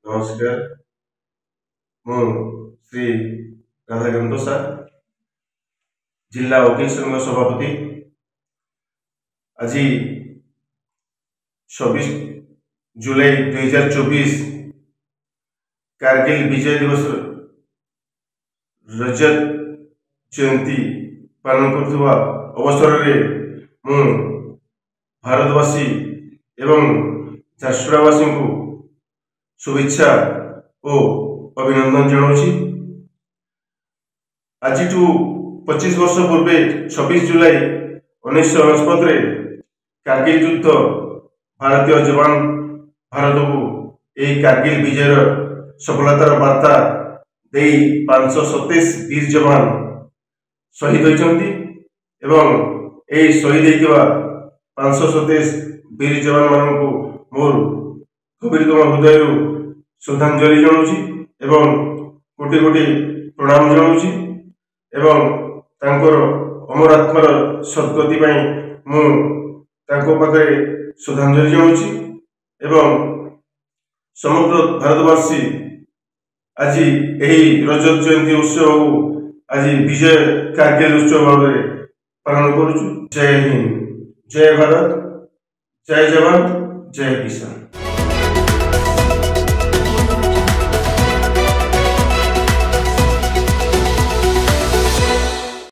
नमस्कार मु श्री राधाकांत सार जिला वकील संघ सभापति। आज 26 जुलाई 2024 कारगिल विजय दिवस रजत जयंती पालन कर अवसर मु भारतवासी एवं झारसुगुड़ावासी को शुभेच्छा और अभिनंदन जनाऊँगी। आज 25 वर्ष पूर्व 26 जुलाई 1969 कारगिल युद्ध भारतीय जवान भारत को यह कारगिल विजय सफलतार वार्ता दे 527 वीर जवान शहीद होती एवं शहीद होता 527 वीर जवान मान को मोर गभीरतम हृदय श्रद्धांजलि जनाऊँगी एवं कोटि कोटि प्रणाम जनाऊँगी एवं तांकर अमर आत्मार सद्गति मु पाखे श्रद्धांजलि जनाऊँगी एवं समग्र भारतवासी आज यही रजत जयंती उत्सव को आज विजय कारगिल उत्सव भाव में पालन करुचु। जय हिंद, जय भारत, जय जवान, जय किसान।